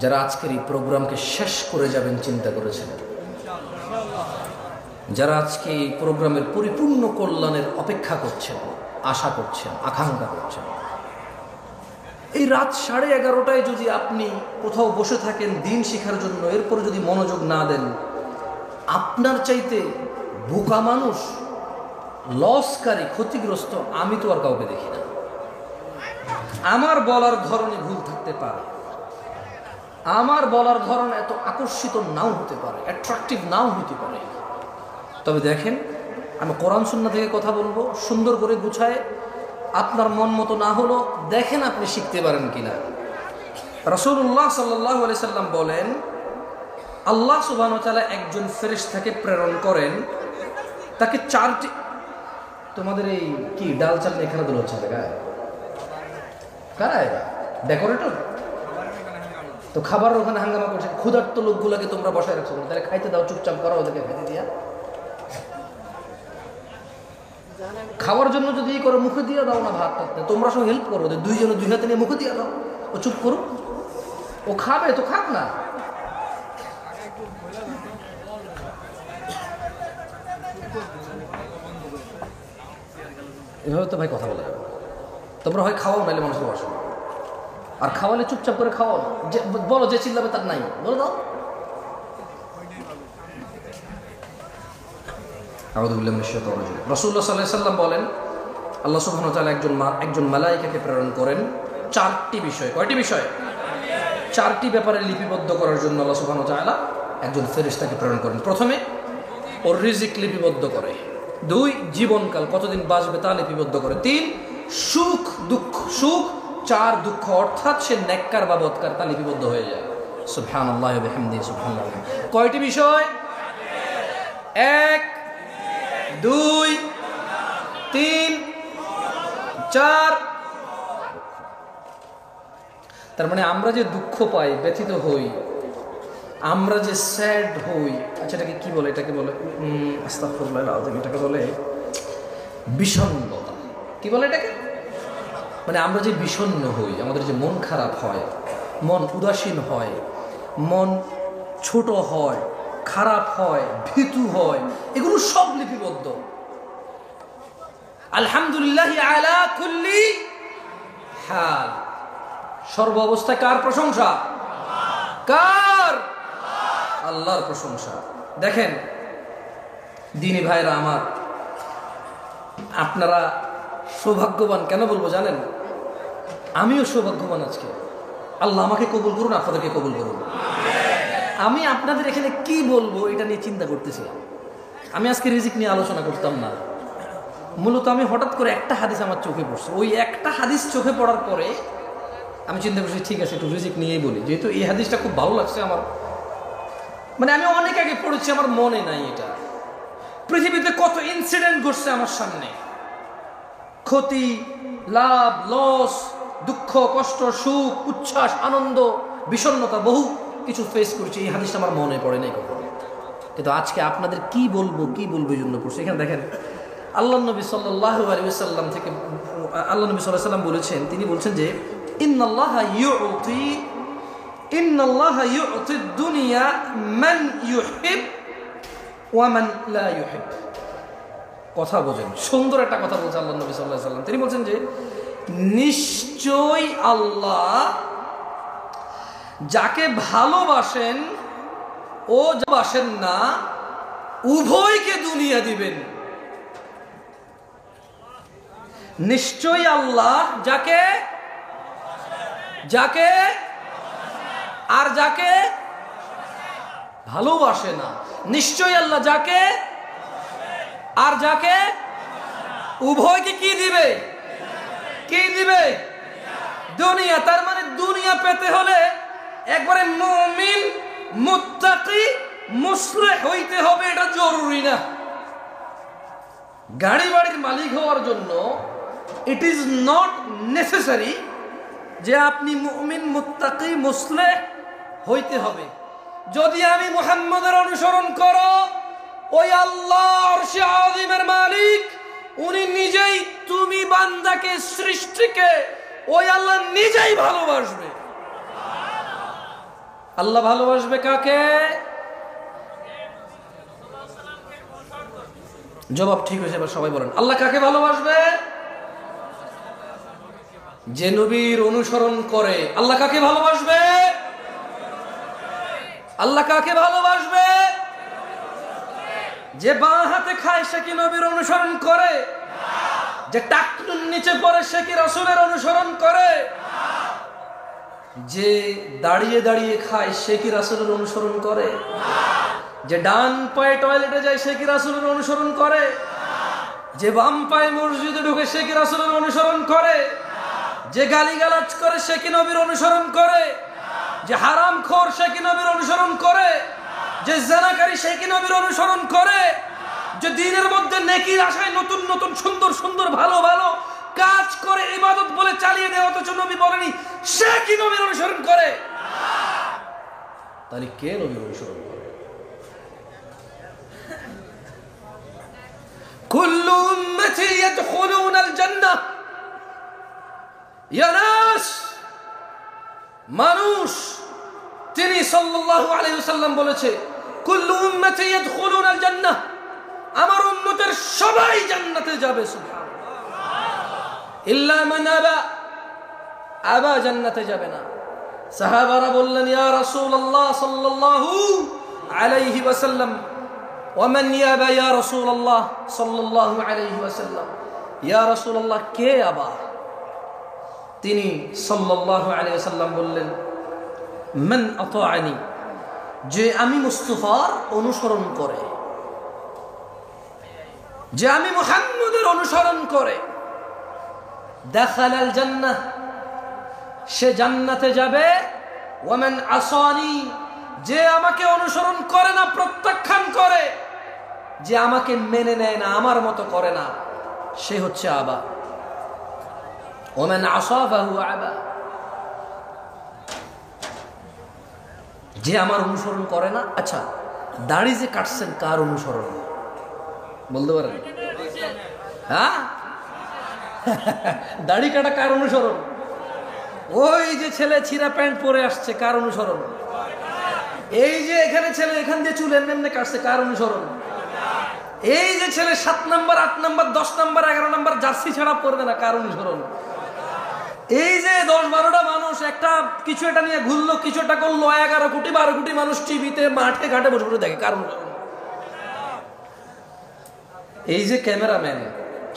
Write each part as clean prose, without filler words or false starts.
যারা আজকের এই প্রোগ্রামকে শেষ করে যাবেন চিন্তা করেছেন? যারা আজকে এই প্রোগ্রামের পরিপূর্ণ কল্যাণের অপেক্ষা করছেন, আশা করছেন, আকাঙ্ক্ষা করছেন, এই রাত 11:30টায় যদি আপনি কোথাও বসে থাকেন দিন শেখার জন্য, এরপরে যদি মনোযোগ না দেন, আপনার চাইতে বোকা মানুষ, লসকারী, ক্ষতিগ্রস্ত আমি তো আর কাউকে দেখি না। আমার বলার ধরনে ভুল থাকতে পারে, আমার বলার ধরন এত আকর্ষিত নাও হতে পারে, অ্যাট্রাকটিভ নাও হতে পারে, তবে দেখেন আমি কোরআন সুন্নাহ থেকে কথা বলবো, সুন্দর করে গুছায়। আপনার মন মতো না হলো দেখেন আপনি শিখতে পারেন কিনা। রাসূলুল্লাহ সাল্লাল্লাহু আলাইহি সাল্লাম বলেন, আল্লাহ সুবহানাহু ওয়া তাআলা একজন ফেরেশতাকে প্রেরণ করেন, তাকে 4টি, তোমাদের এই কি ডাল চাল নিয়ে খেলাধুলা হচ্ছে গায়ে কারা এরা ডেকোরেটর তো খাবার ওখানে হাঙ্গামা করছে, ক্ষুধার্ত লোকগুলোকে তোমরা বসায় রাখছো, তাহলে খাইতে দাও, চুপচাপ করো, ওদেরকে খাইতে দিয়া। খাওয়ার জন্য যদি করো মুখে দিয়ে দাও না ভাত টাত, তোমরা সব হেল্প করো, ওদের দুইজনে দুই হাতে নিয়ে মুখে দিয়ে দাও, ও চুপ করো, ও খাবে তো খাক না। এভাবে তো ভাই কথা বলা যাবে। তোমরা হয় খাওয়াও, নাইলে মানুষকে বসো, আর খাওয়ালে চুপচাপ করে খাওয়াও, যে বলো যে চিল্লাবে তার নাই, বলে দাও। রাসূলুল্লাহ সাল্লাল্লাহু আলাইহি সাল্লাম বলেন, আল্লাহ সুবহানাহু ওয়া তাআলা একজন মালায়েকাকে প্রেরণ করেন 4টি বিষয়। কয়টি বিষয়? 4টি ব্যাপারে লিপিবদ্ধ করার জন্য আল্লাহ সুবহানাহু ওয়া তাআলা একজন ফেরেশতাকে প্রেরণ করেন। প্রথমে ওর রিজিক লিপিবদ্ধ করে, 2 জীবনকাল কতদিন বাঁচবে তা লিপিবদ্ধ করে, 3 সুখ দুঃখ, সুখ, 4 দুঃখ অর্থাৎ সে নেককার বা বদকার তা লিপিবদ্ধ হয়ে যায়। সুবহানাল্লাহি ওয়া বিহামদিহি সুবহানাল্লাহ। কয়টি বিষয়? 1 2 3 4। তার মানে আমরা যে দুঃখ পাই, ব্যথিত হই, আমরা যে স্যাড হই, আচ্ছা এটাকে কি বলে? এটাকে বলে আস্তাগফিরুল্লাহ আল-আযীম, এটাকে বলে বিষণ্ণতা। কি বলে এটাকে? মানে আমরা যে বিষণ্ণ হই, আমাদের যে মন খারাপ হয়, মন উদাসীন হয়, মন ছোট হয়, খারাপ হয়, ভীতু হয়, এগুলো সব লিপিবদ্ধ। আলহামদুলিল্লাহ আলা কুল্লি হাল, সর্ব অবস্থায় কার প্রশংসা? কার? আল্লাহর প্রশংসা। দেখেন দিনী ভাইরা আমার, আপনারা সৌভাগ্যবান। কেন বলবো জানেন? আমিও সৌভাগ্যবান। আজকে আল্লাহ আমাকে কবুল করুন, আপনাদেরকে কবুল করুন। আমি আপনাদের এখানে কি বলবো এটা নিয়ে চিন্তা করতেছিলাম। আমি আজকে রিজিক নিয়ে আলোচনা করতাম না, মূলত আমি হঠাৎ করে একটা হাদিস আমার চোখে পড়ছে। ওই একটা হাদিস চোখে পড়ার পরে আমি চিন্তা করছি ঠিক আছে একটু রিজিক নিয়েই বলি, যেহেতু এই হাদিসটা খুব ভালো লাগছে আমার। মানে আমি অনেক আগে পড়েছি, আমার মনে নাই এটা। পৃথিবীতে কত ইনসিডেন্ট ঘটছে আমার সামনে, ক্ষতি, লাভ, লস, দুঃখ, কষ্ট, সুখ, উচ্ছ্বাস, আনন্দ, বিষণ্ণতা, বহু কিছু ফেস করেছি। এই হাদিসটা আমার মনে পড়ে নাই কখনো, কিন্তু আজকে আপনাদের কি বলবো এই জন্য পড়ছে। এখানে দেখেন আল্লাহ নবী সাল্লাল্লাহু আলাইহি ওয়াসাল্লাম থেকে, আল্লাহ নবী সাল্লাল্লাহু আলাইহি ওয়াসাল্লাম বলেছেন, তিনি বলছেন যে ইন্নাল্লাহা ইউতি দুনিয়া মান ইউহিব ওয়া মান লা ইউহিব। কথা বোঝেন, সুন্দর একটা কথা বলছে আল্লাহ নবী সাল্লাল্লাহু আলাইহি ওয়াসাল্লাম। তিনি বলছেন যে নিশ্চয় আল্লাহ যাকে ভালোবাসেন ও বাসেন না উভয়কে দুনিয়া দিবেন। নিশ্চয় আল্লাহ যাকে আর যাকে ভালোবাসে না, নিশ্চয় আল্লাহ যাকে আর যাকে উভয়কে কি দিবে? কি দিবে? দুনিয়া। তার মানে দুনিয়া পেতে হলে একবারে মুমিন, মুত্তাকি, মুসলিহ হইতে হবে, এটা জরুরি না। গাড়ি বাড়ির মালিক হওয়ার জন্য ইট ইজ নট নেসেসারি যে আপনি মুমিন, মুত্তাকি, মুসলিহ হইতে হবে। যদি আমি মুহাম্মদের অনুসরণ করো, ওই আল্লাহ আরশে আযীমের মালিক উনি নিজেই, তুমি বান্দাকে, সৃষ্টিকে ওই আল্লাহ নিজেই ভালোবাসবে। আল্লাহ ভালোবাসবে কাকে? জবাব ঠিক হয়েছে, এবার সবাই বলেন আল্লাহ কাকে ভালোবাসবে? যে নবীর অনুসরণ করে। আল্লাহ কাকে ভালোবাসবে? আল্লাহ কাকে ভালোবাসবে? যে বাঁ হাতে খায় সে কি নবীর অনুসরণ করে? যে টাকনুর নিচে পড়ে সে কি রাসূলের অনুসরণ করে? যে দাঁড়িয়ে দাঁড়িয়ে খায় সে কি রাসূলের অনুসরণ করে? যে ডান পায়ে টয়লেটে যায় সে কি রাসূলের অনুসরণ করে? যে বাম পায়ে মসজিদে ঢুকে সে কি রাসূলের অনুসরণ করে? যে গালিগালাজ করে সে কি নবীর অনুসরণ করে? যে হারামখোর সে কি নবীর অনুসরণ করে? যে জিনাকারী সে কি নবীর অনুসরণ করে? যে দ্বীনের মধ্যে নেকির আশায় নতুন নতুন সুন্দর সুন্দর ভালো ভালো কাজ করে ইবাদত বলে চালিয়ে দেয়, অথচ নবী বলেনি, সে কি নবীর অনুসরণ করে? তাহলে কে নবীর অনুসরণ করে? কুল্লু উম্মতি ইয়াদখুলুনাল জান্নাহ। ইয়া নাস, মানুষ, তিনি সাল্লাল্লাহু আলাইহি ওয়াসাল্লাম বলেছে, কুল্লু উম্মতি ইয়াদখুলুনাল জান্নাহ, আমার উম্মতের সবাই জান্নাতে যাবে। সুবহানাল্লাহ। ইল্লা মান আবা, আবা জান্নাতে যাবে না। সাহাবারা বললেন, ইয়া রাসূলুল্লাহ সাল্লাল্লাহু আলাইহি ওয়াসাল্লাম, ওয়ামান ইয়াবা ইয়া রাসূলুল্লাহ সাল্লাল্লাহু আলাইহি ওয়াসাল্লাম, ইয়া রাসূলুল্লাহ কে আবা? তিনি সাল্লাল্লাহু আলাইহি ওয়াসাল্লাম বললেন, মান আতাআনি, যে আমি মুস্তাফার অনুসরণ করে, যে আমি মুহাম্মদের অনুসরণ করে, দাখালাল জান্নাহ, সে জান্নাতে যাবে। ওয়ামান আসানি, যে আমাকে অনুসরণ করে না, প্রত্যাখ্যান করে, যে আমাকে মেনে নেয় না, আমার মতো করে না, সে হচ্ছে আবা। ওয়ামান আসা ফাহুয়া আবা, যে আমার অনুসরণ করে না। আচ্ছা, দাড়ি যে কাটছেন কার অনুসরণ বলতে পারেন? হ্যাঁ, দাড়ি কাটা কার অনুসরণ? ওই যে ছেলে ছিঁড়া প্যান্ট পরে আসছে কার অনুসরণ? এই যে এখানে ছেলে এখান দিয়ে চুল এমনি কাটছে কার অনুসরণ? এই যে ছেলে 7 number 8 number 10 number 11 number jersey ছাড়া পরবে না, কার অনুসরণ? এই যে 10-12টা মানুষ একটা কিছু একটা নিয়ে ঘুরলো, কিছু একটা করলো, 11 কোটি 12 কোটি মানুষ টিভিতে মাঠে ঘাটে বসে বসে দেখে, কার অনুসরণ? এই যে ক্যামেরাম্যান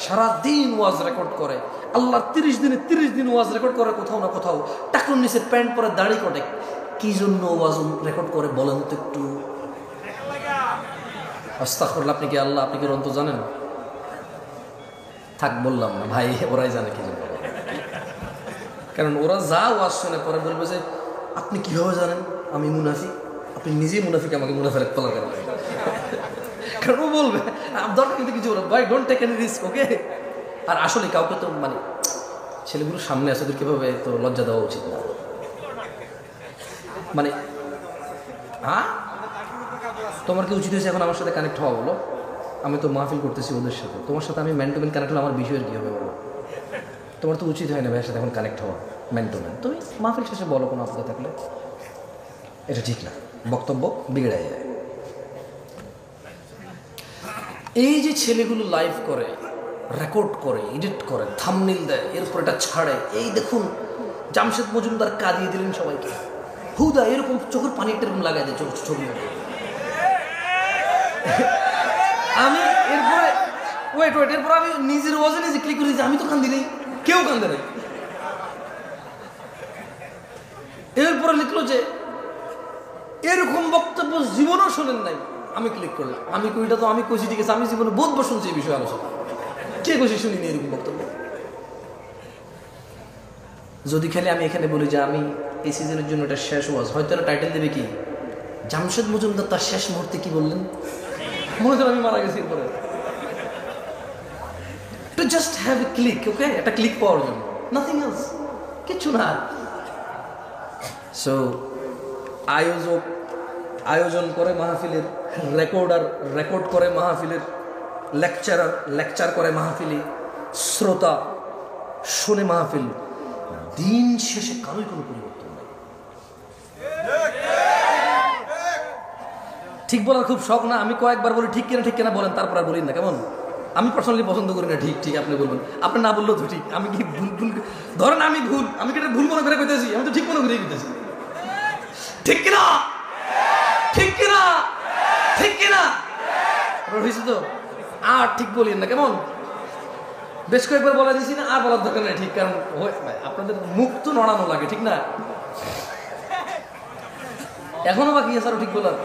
সারাদিন ওয়াজ রেকর্ড করে, আল্লাহর 30 দিন ওয়াজ রেকর্ড করে, কোথাও না কোথাও টাকুর নিচে প্যান্ট পরে দাড়ি কটে, কি জন্য ওয়াজ রেকর্ড করে বলেন তো একটু? আস্তাগফিরুল্লাহ। আপনি কি আল্লাহ, আপনি কি অন্তর জানেন? থাক, বললাম না ভাই, ওরাই জানে কি জন্য। কারণ ওরা যা ওয়াজ শুনে পরে বলবে যে আপনি কিভাবে জানেন আমি মুনাফিক? আপনি নিজেই মুনাফিক, আমাকে মুনাফিক বলা কেন? কারণ ও বলবে দরকার কিন্তু কিছু বলো, ভাই ডোন্ট টেক এনি রিস্ক, ওকে? আর আসলে কাউকে তো মানে ছেলেগুলোর সামনে আছে, ওদের কিভাবে তো লজ্জা দেওয়া উচিত না। মানে হ্যাঁ, তোমার কি উচিত হয়েছে এখন আমার সাথে কানেক্ট হওয়া? বলো, আমি তো মাহফিল করতেছি ওদের সাথে, তোমার সাথে আমি ম্যান টু ম্যান কানেক্ট হলে আমার বিষয়ের কী হবে? বলো, তোমার তো উচিত হয় না ভাইয়ের সাথে এখন কানেক্ট হওয়া ম্যান টু ম্যান। তুমি মাহফিল শেষে বলো কোনো আপত্তি থাকলে, এটা ঠিক না, বক্তব্য বিগড়ে যায়। এই যে ছেলেগুলো লাইভ করে, রেকর্ড করে, এডিট করে, থাম্বনেইল দেয়, এরপর এটা ছাড়ে, এই দেখুন জামশেদ মজুমদার কাঁদিয়ে দিলেন সবাইকে, হুদা এরকম চোখের পানি এরকম লাগাই দেয় ছবি। আমি এরপরে ওয়েট এরপর আমি নিজের ওয়াজে নিজে ক্লিক করে দিয়েছি, আমি তো কান্দি নেই, কেউ কান্দে নাই। এরপরে লিখলো যে এরকম বক্তব্য জীবনও শোনেন নাই। আমি ক্লিক করলাম, আমি কইটা তো আমি কইছি, ঠিক আছে, আমি জীবনে বহুতবার শুনছি এই বিষয়ে আলোচনা, কে কইছি শুনিনি এরকম বক্তব্য। যদি খালি আমি এখানে বলি যে আমি এই সিজনের জন্য এটা শেষ ওয়াজ, হয়তো না টাইটেল দেবে কি জামশেদ মজুমদার তার শেষ মুহূর্তে কি বললেন, মনে হয় আমি মারা গেছি। এরপরে to just have a click, okay, একটা ক্লিক পাওয়ার জন্য, নাথিং এলস, কিচ্ছু না। সো আয়োজন করে মাহফিলের, রেকর্ড করে মাহফিলের, লেকচার করে মাহফিলে, শ্রোতা শুনে মাহফিল, দিন শেষে কারোই কোনো পরিবর্তন নেই। ঠিক বলার খুব শখ না, আমি কয়েকবার বলি ঠিক কিনা বলেন, তারপর আর বলি না, কেমন? আমি পার্সোনালি পছন্দ করি না ঠিক ঠিক আপনি বলবেন, আপনি না বললেও তো ঠিক। আমি কি ভুল ধরেন আমি কি এটা ভুল মনে করে কইতেছি? আমি তো ঠিক মনে করে কইতেছি। ঠিক কিনা? ঠিক কিনা? ঠিক কিনা? হয়েছে তো? আর ঠিক বলিয়েন না, কেমন? বেশ কয়েকবার বলা দিয়েছি না, আর বলার দরকার নেই ঠিক, কারণ আপনাদের মুখ তো নড়ানো লাগে, ঠিক না? এখনো বাকি আছে আরো ঠিক বলার।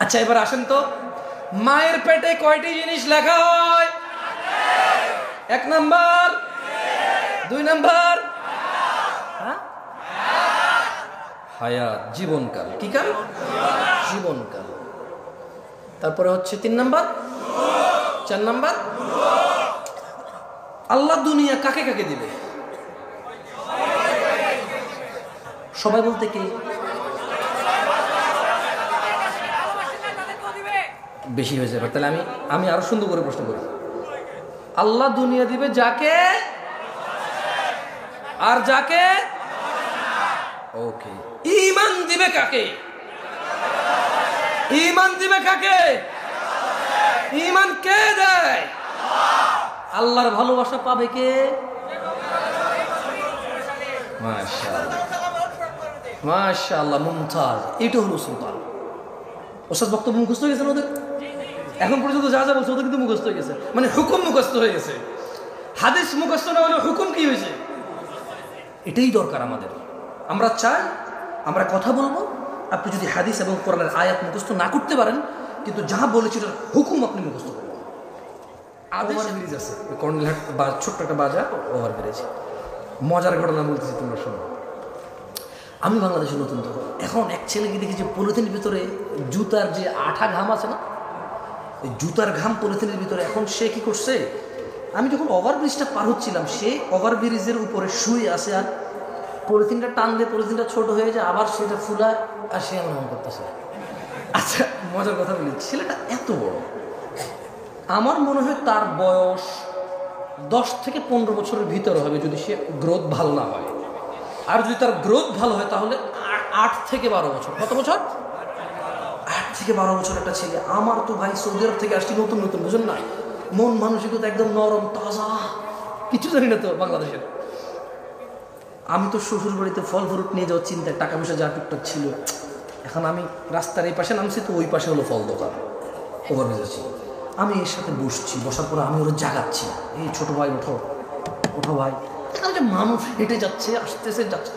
আচ্ছা, এবার আসেন তো, মায়ের পেটে কয়টি জিনিস লেখা হয়? 1 নাম্বার, 2 নাম্বার হায়াত, জীবনকাল। কি কাল? জীবনকাল। তারপরে হচ্ছে 3 নাম্বার, 4 নাম্বার আল্লাহ দুনিয়া কাকে কাকে দিবে? সবাই বলতে কি বেশি হয়ে যাবে? তাহলে আমি আরো সুন্দর করে প্রশ্ন করি। আল্লাহ দুনিয়া দিবে যাকে, আর যাকে ওকে। ঈমান দিবে কাকে? ঈমান দিবে কাকে? ঈমান কে দেয়? আল্লাহর ভালোবাসা পাবে কে? মাশাআল্লাহ, মাশাআল্লাহ, মুমতাজ। এটা হলো সুলতান। ওস্তাদ বক্তব্য মুখস্থ হয়ে গেছে ওদের, এখন পর্যন্ত যা যা বলছে ওদের কিন্তু মুখস্থ হয়ে গেছে, মানে হুকুম মুখস্থ হয়ে গেছে। হাদিস মুখস্থ না হলে হুকুম কি হয়েছে? এটাই দরকার আমাদের। আমরা চাই আমরা কথা বলবো, আপনি যদি হাদিস এবং কোরআনের আয়াত মুখস্থ না করতে পারেন, কিন্তু যা বলেছি ওটার হুকুম আপনি মুখস্থ করবেন। ওভারব্রিজ আছে কর্নেলহাট বা ছোট্ট একটা বাজার, ওভারব্রিজ। মজার ঘটনা বলতেছি, তোমরা শোনো। আমি বাংলাদেশে নতুন, তো এখন এক ছেলেকে দেখি যে পলিথিনের ভিতরে জুতার যে আঠা ঘাম আছে না, ওই জুতার ঘাম পলিথিনের ভিতরে। এখন সে কি করছে, আমি যখন ওভারব্রিজটা পার হচ্ছিলাম, সে ওভারব্রিজের উপরে শুয়ে আছে, আর পলিথিনটা টান দিয়ে পলিথিনটা ছোট হয়ে যায়, আবার সেটা ফুলা, আর সে এমন করতেছে। আচ্ছা, মজার কথা বলি, ছেলেটা এত বড়, আমার মনে হয় তার বয়স 10 থেকে 15 বছরের ভিতরে হবে, যদি সে গ্রোথ ভালো না হয়। আর যদি তার গ্রোথ ভালো হয় তাহলে 8 থেকে 12 বছর। কত বছর? 8 থেকে 12 বছর একটা ছেলে। আমার তো ভাই সৌদি আরব থেকে আসছি নতুন নতুন, বুঝেন না, মন মানসিকতা একদম নরম তাজা, কিছু জানি না তো বাংলাদেশের। আমি তো শ্বশুর বাড়িতে ফল ফ্রুট নিয়ে যাওয়ার চিন্তা, টাকা পয়সা যা টুকটাক ছিল। এখন আমি রাস্তার এই পাশে নামছি, তো ওই পাশে হলো ফল দোকান, ওভারব্রিজ আছে। আমি এর সাথে বসছি, বসার পরে আমি ওরা জাগাচ্ছি, এই ছোট ভাই ওঠো ওঠো ভাই। যে মানুষ হেঁটে যাচ্ছে, আসতেছে, যাচ্ছে,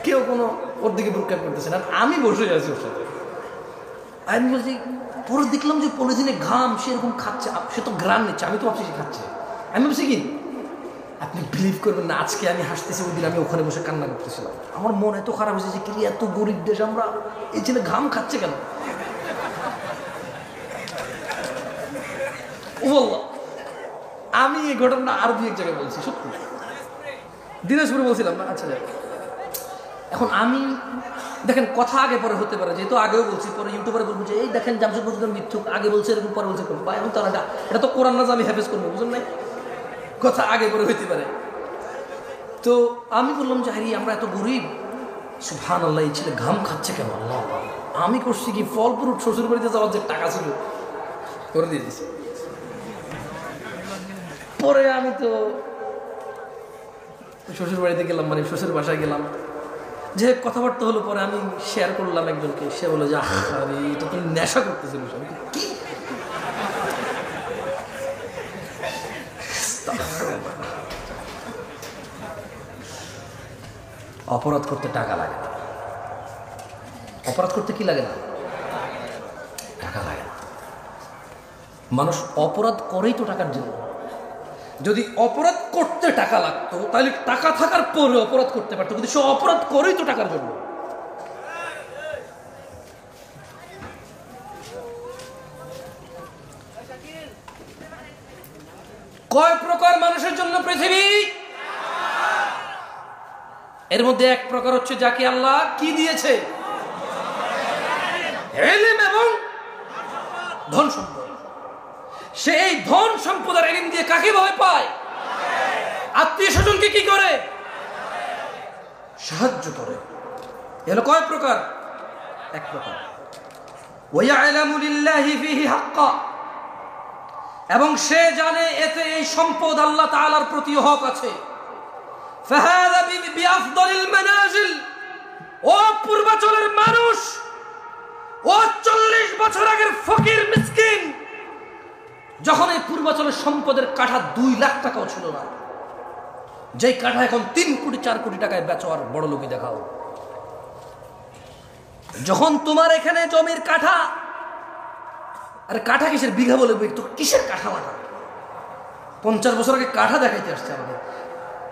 কেউ কোনো ওর দিকে ভ্রুক্ষেপ করতেছে না, আমি বসে আছি ওর সাথে। আমি বলছি, পরে দেখলাম যে পলিথিনে ঘাম, সে এরকম খাচ্ছে, সে তো গ্রাম নিচ্ছে, আমি তো ভাবছি সে খাচ্ছে। আমি ভাবছি কি, আপনি বিলিভ করবেন না, আজকে আমি হাসতেছি, ওই দিন আমি ওখানে বসে কান্না করতেছিলাম। আমার মন এত খারাপ হয়েছে যে, কি এত গরিব দেশ আমরা, এই ছেলে ঘাম খাচ্ছে কেন? আমি এই ঘটনা আরো 2-1 জায়গায় বলছি, সত্যি দিনাজপুরে বলছিলাম না। আচ্ছা, এখন আমি দেখেন, কথা আগে পরে হতে পারে, যেহেতু আগেও বলছি, পরে ইউটিউবারে বলবো যে এই দেখেন জামশেদ মজুমদার মিথ্যুক, আগে বলছে এরকম, পরে বলছে বা এখন তারা এটা তো কোরআন না, আমি হেফেজ করবো, বুঝলেন নাই? কথা আগে পরে হইতে পারে। তো আমি বললাম যে, হারি আমরা এত গরিব, সুবহানাল্লাহ, এই ছেলে ঘাম খাচ্ছে কেন? আল্লাহ, আমি করছি কি, ফল ফ্রুট শ্বশুর বাড়িতে যাওয়ার যে টাকা ছিল করে দিয়ে দিছি। পরে আমি তো শ্বশুর বাড়িতে গেলাম, মানে শ্বশুর বাসায় গেলাম, যে কথাবার্তা হলো। পরে আমি শেয়ার করলাম একজনকে, সে বললো যে আরে এটা তুমি নেশা করতেছিল। কি অপরাধ করতে টাকা লাগে না, অপরাধ করতে কি লাগে না? টাকা লাগে না। মানুষ অপরাধ করেই তো টাকার জন্য। যদি অপরাধ করতে টাকা লাগতো, তাহলে টাকা থাকার পরে অপরাধ করতে পারতো, কিন্তু সে অপরাধ করেই তো টাকার জন্য। কয় প্রকার মানুষের জন্য পৃথিবী? এর মধ্যে এক প্রকার হচ্ছে যাকে আল্লাহ কি দিয়েছে? ইলম এবং ধন সম্পদ। সেই ধন সম্পদ আর ইলম দিয়ে কাকে ভয় পায়? আত্মীয় স্বজনকে কি করে? সাহায্য করে। এগুলো কয় প্রকার? এক প্রকার। ওয়ায়ালামু লিল্লাহি ফিহি হাক্কা, এবং সে জানে এতে এই সম্পদ আল্লাহ তাআলার প্রতি হক আছে। ফাহাদা বিআফদালিল মানাজিল, ও পূর্বাচলের মানুষ, ও 40 বছর আগের ফকির মিসকিন, যখন এই পূর্বাচলের সম্পদের কাঠা 2 লাখ টাকাও ছিল না, যেই কাঠা এখন 3 কোটি 4 কোটি টাকায় বেচো আর বড় লোকই দেখাও। যখন তোমার এখানে জমির কাঠা, আরে কাঠা কিসের, বিঘা বলে তো কিসের কাঠা মাঠা, 50 বছর আগে কাঠা দেখাইতে আসছে আমাদের।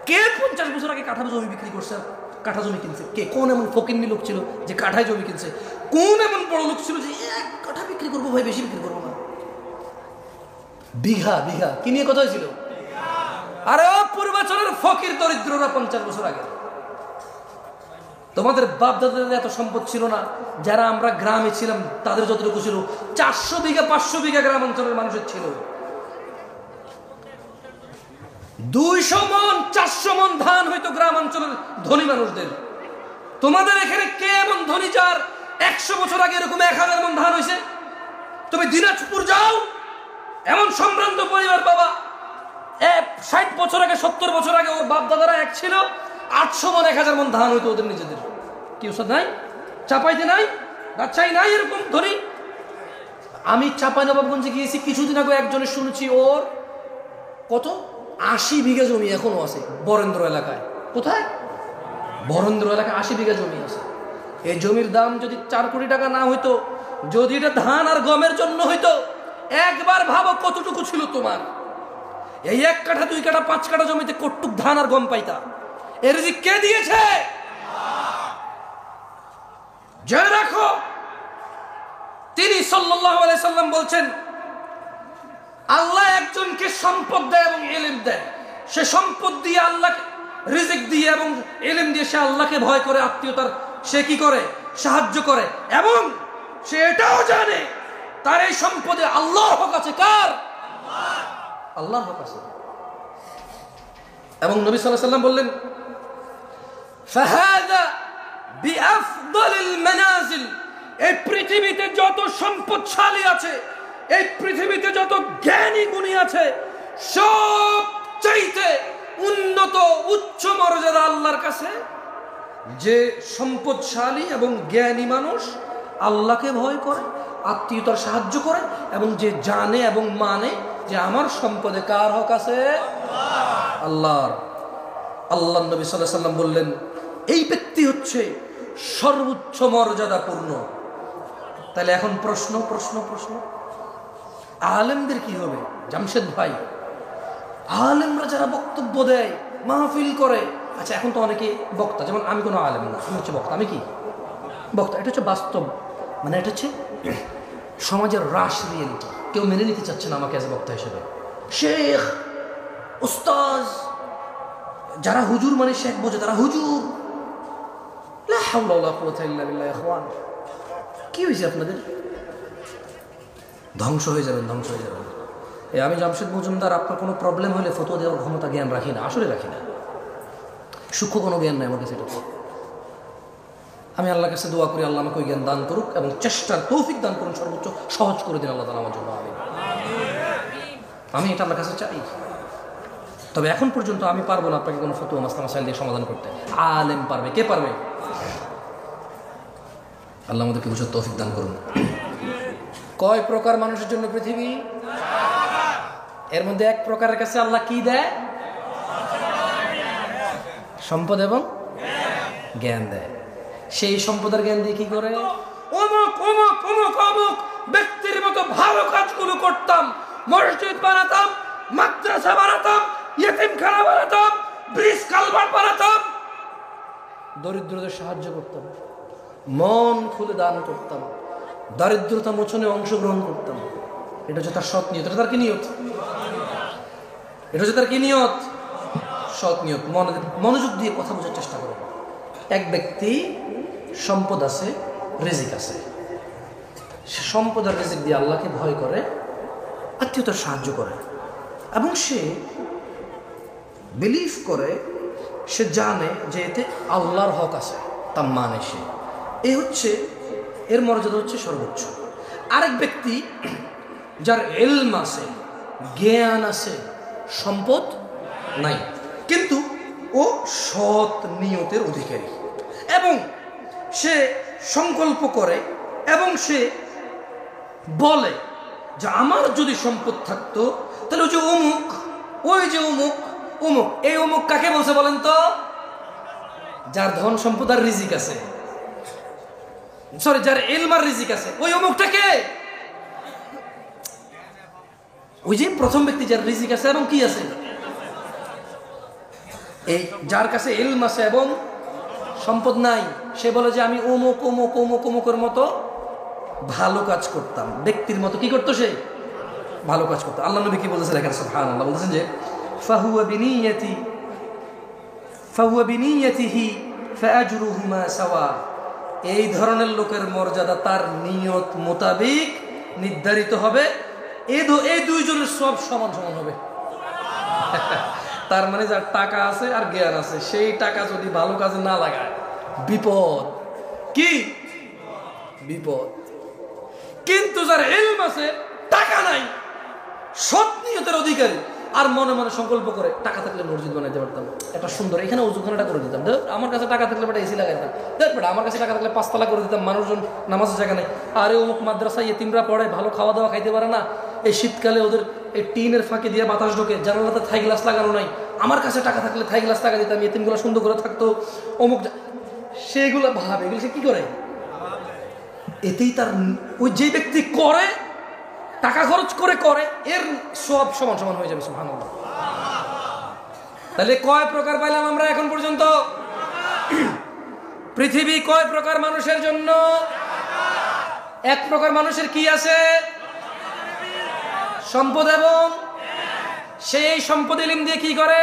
কে 50 বছর আগে কাঠা জমি বিক্রি করছে, কাঠা জমি কিনছে কে? কোন এমন ফকিন্নি লোক ছিল যে কাঠায় জমি কিনছে? কোন এমন বড় লোক ছিল যে এক কাঠা বিক্রি করবো ভাই, বেশি বিক্রি করবো না? বিঘা বিঘা কি নিয়ে কথা হয়েছিল? আরে ও পূর্বাচলের ফকির দরিদ্ররা 50 বছর আগে, তোমাদের বাপ দাদাদের এত সম্পদ ছিল না। যারা আমরা গ্রামে ছিলাম তাদের যতটুকু ছিল, 400 বিঘা 500 বিঘা গ্রাম অঞ্চলের মানুষের ছিল। 200 মন 400 মন ধান হয়তো গ্রাম অঞ্চলের ধনী মানুষদের। তোমাদের এখানে কে এমন ধনী যার 100 বছর আগে এরকম 1000 মন ধান হয়েছে? তুমি দিনাজপুর যাও, এমন সম্ভ্রান্ত পরিবার বাবা, 60 বছর আগে 70 বছর আগে ওর বাপ দাদারা এক ছিল, 800 মন 1000 মন ধান হইতো ওদের নিজেদের। কি ওষুধ নাই? চাপাইতে নাই, রাজশাহী নাই এরকম ধনী। আমি চাঁপাইনবাবগঞ্জে গিয়েছি কিছুদিন আগে, একজনের শুনেছি ওর কত 80 বিঘা জমি এখনো আছে বরেন্দ্র এলাকায়। কোথায়? বরেন্দ্র এলাকায় 80 বিঘা জমি আছে। এই জমির দাম যদি 4 কোটি টাকা না হইতো, যদি এটা ধান আর গমের জন্য হইতো, একবার ভাবো কতটুকু ছিল তোমার। এই 1 কাঠা 2 কাঠা 5 কাঠা জমিতে কতটুক ধান আর গম পাইতা? এর রিজিক কে দিয়েছে? জেনে রাখো, তিনি সাল্লাল্লাহু আলাইহি সাল্লাম বলছেন, আল্লাহ একজনকে সম্পদ দেয় এবং ইলম দেয়। সে সম্পদ দিয়ে আল্লাহকে রিজিক দিয়ে এবং ইলম দিয়ে সে আল্লাহকে ভয় করে, আত্মীয়তার সে কি করে? সাহায্য করে। এবং সে এটাও জানে তার এই সম্পদে আল্লাহর হক আছে। কার? আল্লাহর হক আছে। এবং নবী সাল্লাল্লাহু আলাইহি সাল্লাম বললেন, ফাহাদা বিআফদালিল মানাজিল, এই পৃথিবীতে যত সম্পদশালী আছে, এই পৃথিবীতে যত জ্ঞানী গুণী আছে, সবচাইতে উন্নত উচ্চ মর্যাদা আল্লাহর কাছে যে সম্পদশালী এবং জ্ঞানী মানুষ আল্লাহকে ভয় করে, আত্মীয়তার সাহায্য করে, এবং যে জানে এবং মানে যে আমার সম্পদে কার হক আছে? আল্লাহর। আল্লাহ নবী সাল্লাল্লাহু আলাইহি সাল্লাম বললেন, এই ব্যক্তি হচ্ছে সর্বোচ্চ মর্যাদাপূর্ণ। তাহলে এখন প্রশ্ন প্রশ্ন প্রশ্ন আলেমদের কি হবে? জামশেদ ভাই, আলেমরা যারা বক্তব্য দেয়, মাহফিল করে, আচ্ছা এখন তো অনেকে বক্তা, যেমন আমি কোনো আলেম না, আমি হচ্ছে বক্তা। আমি কি বক্তা? এটা হচ্ছে বাস্তব, মানে এটা হচ্ছে সমাজের রাশ রিয়েলিটি। কেউ মেনে নিতে চাচ্ছে না আমাকে অ্যাজ বক্তা হিসেবে। শেখ, উস্তাজ, যারা হুজুর মানে শেখ বোঝে, তারা হুজুর। লা হাওলা ওয়ালা কুওয়াতা ইল্লা বিল্লাহ। ইখওয়ান, কি হয়েছে আপনাদের? ধ্বংস হয়ে যাবেন, ধ্বংস হয়ে যাবেন। আমি জামশেদ মজুমদার, আপনার কোনো প্রবলেম হলে ফতোয়া দেওয়ার ক্ষমতা জ্ঞান রাখি না, আসলে রাখি না। সূক্ষ্ম কোনো জ্ঞান নাই আমার কাছে। এটা আমি আল্লাহর কাছে দোয়া করি, আল্লাহ আমাকে ওই জ্ঞান দান করুক এবং চেষ্টার তৌফিক দান করুন, সর্বোচ্চ সহজ করে দিন আল্লাহ তাআলা আমার জন্য। আমি এটা আল্লাহর কাছে চাই। তবে এখন পর্যন্ত আমি পারবো না আপনাকে কোনো ফতোয়া মাসলা মাসাইল দিয়ে সমাধান করতে। আলেম পারবে। কে পারবে? আল্লাহ আমাদেরকে বুঝার তৌফিক দান করুন। কয় প্রকার মানুষের জন্য পৃথিবী? এর মধ্যে এক প্রকারের কাছে আল্লাহ কি দেয়? সম্পদ এবং জ্ঞান দেয়। সেই সম্পদের জ্ঞান দিয়ে কি করে? অমুক অমুক অমুক অমুক ব্যক্তির মতো ভালো কাজগুলো করতাম, মসজিদ বানাতাম, মাদ্রাসা বানাতাম, ইয়েতিমখানা বানাতাম, ব্রিজ কালভার্ট বানাতাম, দরিদ্রদের সাহায্য করতাম, মন খুলে দান করতাম, দারিদ্রতা মোচনে অংশগ্রহণ করতাম। এটা হচ্ছে তার সৎ নিয়ত। এটা তার কি নিয়ত? এটা হচ্ছে তার কি নিয়ত? সৎ নিয়ত। মনোযোগ দিয়ে কথা বোঝার চেষ্টা করো। এক ব্যক্তি সম্পদ আছে, রিজিক আছে, সে সম্পদ আর রিজিক দিয়ে আল্লাহকে ভয় করে, আত্মীয়তার সাহায্য করে, এবং সে বিলিভ করে, সে জানে যে এতে আল্লাহর হক আছে, তা মানে সে। এই হচ্ছে এর মর্যাদা হচ্ছে সর্বোচ্চ। আরেক ব্যক্তি যার ইলম আছে, জ্ঞান আছে, সম্পদ নাই, কিন্তু ও সৎ নিয়তের অধিকারী এবং সে সংকল্প করে এবং সে বলে যে আমার যদি সম্পদ থাকতো তাহলে ওই যে অমুক, ওই যে অমুক অমুক, এই অমুক কাকে বলছে বলেন তো? যার ধন সম্পদ আর রিজিক আছে, সরি, যার ইলম আর রিজিক আছে, ওই অমুকটাকে ওই যে প্রথম ব্যক্তি যার রিজিক আছে এবং কি আছে, এই যার কাছে ইলম আছে এবং সম্পদ নাই, সে বলে যে আমি অমুক অমুক অমুক অমুকের মতো ভালো কাজ করতাম। ব্যক্তির মতো কি করতো? সে ভালো কাজ করতো। আল্লাহ নবী কি বলতেছেন এখানে? সুবহানাল্লাহ, বলতেছেন যে ফাহুয়া বিনিয়াতিহি ফাআজরুহুমা সাওয়া। এই ধরনের লোকের মর্যাদা তার নিয়ত মোতাবেক নির্ধারিত হবে, এই দুইজনের সব সমান সমান হবে। তার মানে যার টাকা আছে আর জ্ঞান আছে, সেই টাকা যদি ভালো কাজে না লাগায় বিপদ। কি বিপদ? কিন্তু যার ইলম আছে, টাকা নাই, সৎ নিয়তের অধিকারী, আর মনে মনে সংকল্প করে টাকা থাকলে মসজিদ বানাইতে পারতাম, এটা সুন্দর, এখানে ওযুখানাটা করে দিতাম, আমার কাছে টাকা থাকলে বেটা এসি লাগাইতাম, বেটা আমার কাছে টাকা থাকলে 5 তলা করে দিতাম, মানুষজন নামাজের জায়গা নেই, আরে অমুক মাদ্রাসায় ইতিমরা পড়ে, ভালো খাওয়া দাওয়া খাইতে পারে না, এই শীতকালে ওদের এই টিনের ফাঁকে দিয়ে বাতাস ঢোকে, জানালাতে থাই গ্লাস লাগানো নাই, আমার কাছে টাকা থাকলে থাই গ্লাস টাকা দিতাম, ইতিমগুলো সুন্দর করে থাকতো, অমুক, সেগুলো ভাবে, এগুলো সে কি করে? এতেই তার ওই যে ব্যক্তি করে, টাকা খরচ করে করে, এর সব সমান সমান হয়ে যাবে। সুবহানাল্লাহ। তাহলে কয় প্রকার পাইলাম আমরা এখন পর্যন্ত? পৃথিবী কয় প্রকার মানুষের জন্য? এক প্রকার মানুষের কি আছে? সম্পদ, এবং সেই সম্পদ ইলম দিয়ে কি করে?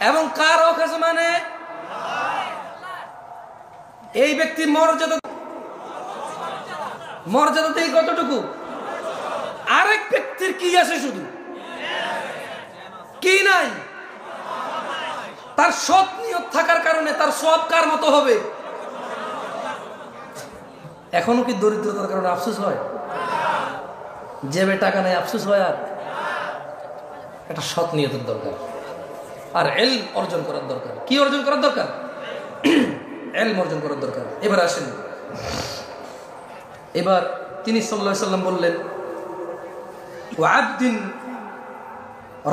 এবং কার হক আছে? মানে এই ব্যক্তির মর্যাদাতেই কতটুকু? আরেক ব্যক্তির কি আছে? শুধু কি নাই? তার সৎ নিয়ত থাকার কারণে তার সব কার মতো হবে? এখনো কি দরিদ্রতার কারণে আফসোস হয়? জেবে টাকা নাই আফসোস হয়? আর এটা সৎ নিয়তের দরকার, আর ইলম অর্জন করার দরকার। কি অর্জন করার দরকার? ইলম অর্জন করার দরকার। এবার আসেন, এবার তিনি সাল্লাল্লাহু আলাইহি সাল্লাম বললেন, ওয়া আবদিন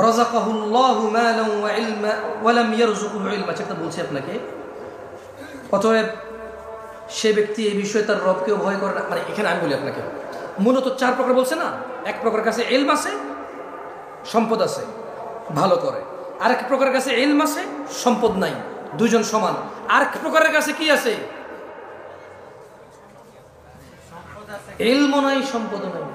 রাযাকাহুল্লাহু মালান ওয়া ইলমা ওয়া লাম ইয়ারযুকহু ইলমা। সেটা বলছি আপনাকে। অতএব সে ব্যক্তি এই বিষয়ে তার রবকেও ভয় করে না। মানে এখানে আমি বলি আপনাকে, মূলত 4 প্রকার বলছে না? এক প্রকার কাছে ইলম আছে, সম্পদ আছে, ভালো করে। আরেক প্রকারের কাছে ইলম আছে, সম্পদ নাই, দুইজন সমান। আরেক প্রকারের কাছে কি আছে? ইলম নাই, সম্পদ নাই।